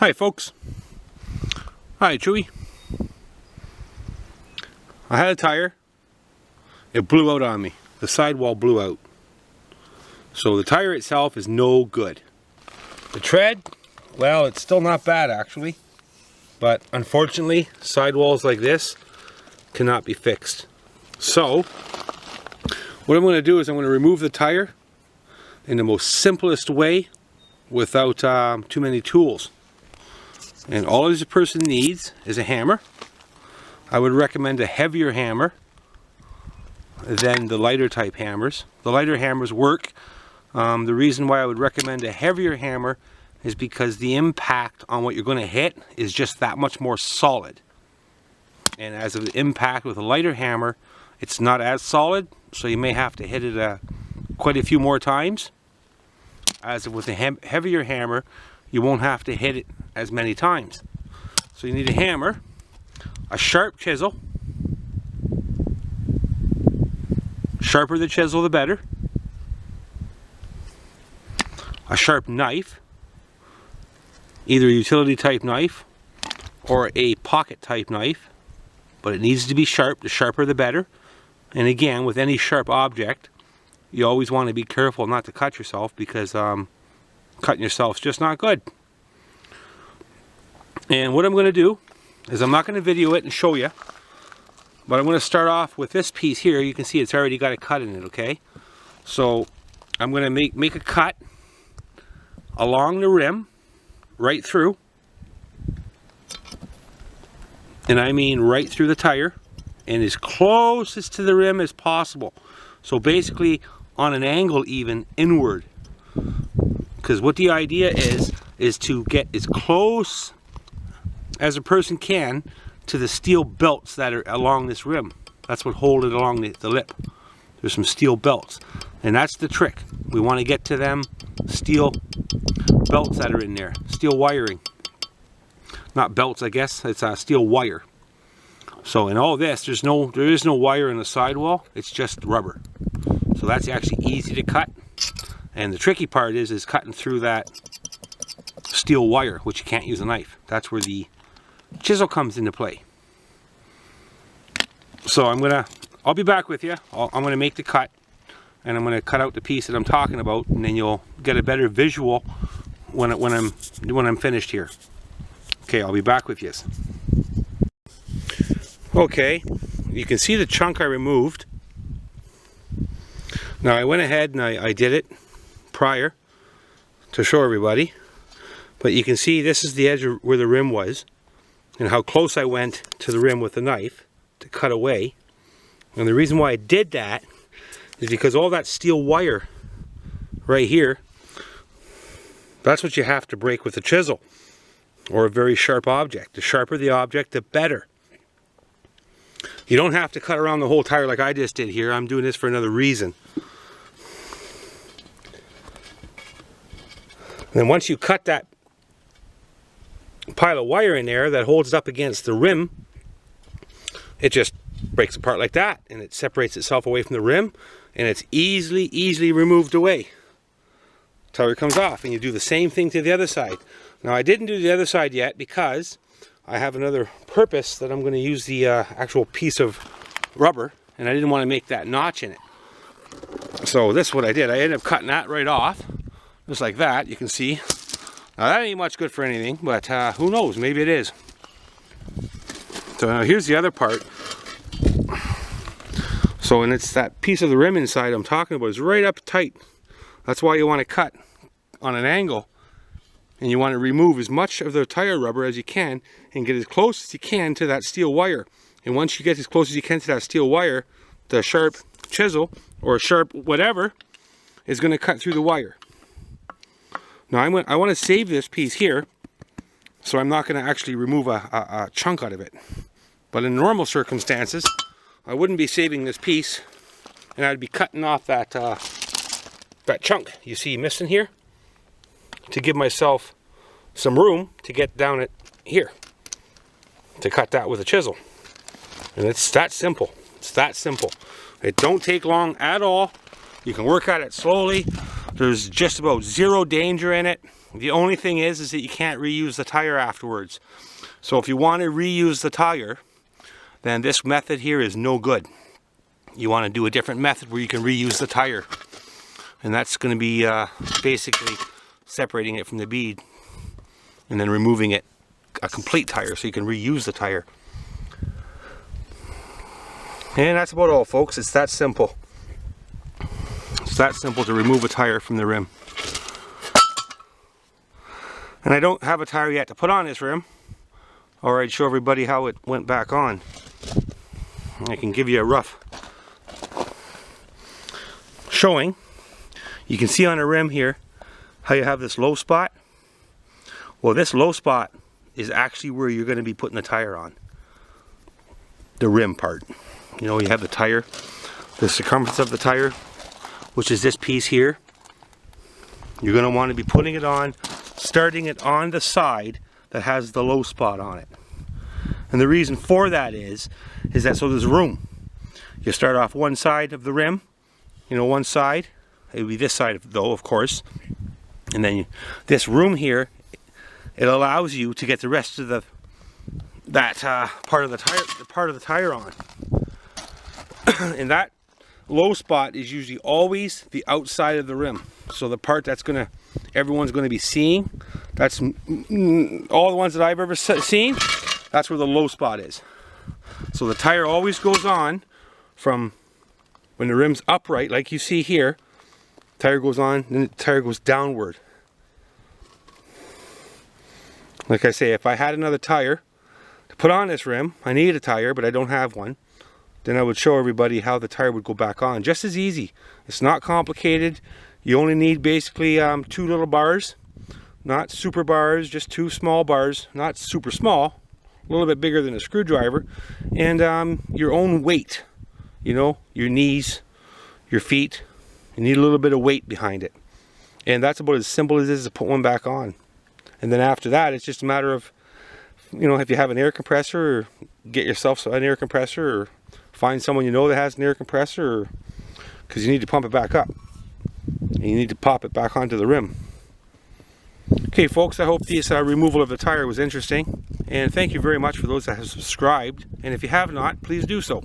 Hi folks. Hi Chewy. I had a tire. It blew out on me. The sidewall blew out. So the tire itself is no good. The tread, well, it's still not bad actually. But unfortunately, sidewalls like this cannot be fixed. So what I'm going to do is I'm going to remove the tire in the most simplest way without too many tools. And all this person needs is a hammer. I would recommend a heavier hammer than the lighter type hammers. The lighter hammers work. The reason why I would recommend a heavier hammer is because the impact on what you're going to hit is just that much more solid. And as an impact with a lighter hammer, it's not as solid, so you may have to hit it quite a few more times. As with a heavier hammer, you won't have to hit it as many times. So you need a hammer, a sharp chisel. Sharper the chisel, the better. A sharp knife, either a utility type knife or a pocket type knife, but it needs to be sharp. The sharper the better. And again, with any sharp object, you always want to be careful not to cut yourself, because cutting yourself is just not good. And what I'm going to do is I'm not going to video it and show you, but I'm going to start off with this piece here. You can see it's already got a cut in it, okay? So I'm going to make a cut along the rim, right through, and I mean right through the tire, and as closest to the rim as possible. So basically on an angle even inward, because what the idea is to get as close as a person can to the steel belts that are along this rim. That's what hold it along the lip. There's some steel belts, and that's the trick. We want to get to them steel belts that are in there, steel wiring. Not belts, I guess, it's steel wire. So in all this, there is no wire in the sidewall, it's just rubber. So that's actually easy to cut. And the tricky part is cutting through that steel wire, which you can't use a knife. That's where the chisel comes into play. So I'll be back with you. I'm gonna make the cut, and I'm gonna cut out the piece that I'm talking about, and then you'll get a better visual when I'm finished here. Okay, I'll be back with you. Okay, you can see the chunk I removed. Now I went ahead and I did it prior to show everybody, but you can see this is the edge where the rim was, and how close I went to the rim with the knife to cut away. And the reason why I did that is because all that steel wire right here, that's what you have to break with a chisel or a very sharp object. The sharper the object, the better. You don't have to cut around the whole tire like I just did here. I'm doing this for another reason. And then once you cut that pile of wire in there that holds it up against the rim, it just breaks apart like that, and it separates itself away from the rim, and it's easily removed away. Tire comes off, and you do the same thing to the other side. Now I didn't do the other side yet because I have another purpose that I'm going to use the actual piece of rubber, and I didn't want to make that notch in it. So this is what I did. I ended up cutting that right off, just like that. You can see. Now that ain't much good for anything, but who knows, maybe it is. So now here's the other part. So, and it's that piece of the rim inside I'm talking about is right up tight. That's why you want to cut on an angle, and you want to remove as much of the tire rubber as you can and get as close as you can to that steel wire. And once you get as close as you can to that steel wire, the sharp chisel or sharp whatever is going to cut through the wire. Now I want to save this piece here, so I'm not going to actually remove a chunk out of it. But in normal circumstances, I wouldn't be saving this piece, and I'd be cutting off that chunk you see missing here to give myself some room to get down it here, to cut that with a chisel. And it's that simple. It's that simple. It don't take long at all. You can work at it slowly. There's just about zero danger in it. The only thing is that you can't reuse the tire afterwards. So if you want to reuse the tire, then this method here is no good. You want to do a different method where you can reuse the tire. And that's going to be basically separating it from the bead and then removing it, a complete tire, so you can reuse the tire. And that's about all, folks. It's that simple. It's that simple to remove a tire from the rim. And I don't have a tire yet to put on this rim, or I'd show everybody how it went back on. I can give you a rough showing. You can see on the rim here how you have this low spot. Well, this low spot is actually where you're going to be putting the tire on. The rim part. You know, you have the tire, the circumference of the tire, which is this piece here. You're going to want to be putting it on, starting it on the side that has the low spot on it. And the reason for that is that so there's room. You start off one side of the rim, you know, one side. It would be this side though, of course. And then this room here, it allows you to get the rest of that part of the tire on. And that low spot is usually always the outside of the rim. So the part that's everyone's gonna be seeing, that's all the ones that I've ever seen, that's where the low spot is. So the tire always goes on from when the rim's upright, like you see here. Tire goes on, then the tire goes downward. Like I say, if I had another tire to put on this rim, I need a tire, but I don't have one, then I would show everybody how the tire would go back on. Just as easy. It's not complicated. You only need basically 2 little bars, not super bars, just 2 small bars, not super small, a little bit bigger than a screwdriver, and your own weight, you know, your knees, your feet. You need a little bit of weight behind it. And that's about as simple as it is to put one back on. And then after that, it's just a matter of, you know, if you have an air compressor, or get yourself an air compressor, or find someone you know that has an air compressor, because you need to pump it back up. And you need to pop it back onto the rim. Okay, folks, I hope this removal of the tire was interesting. And thank you very much for those that have subscribed. And if you have not, please do so.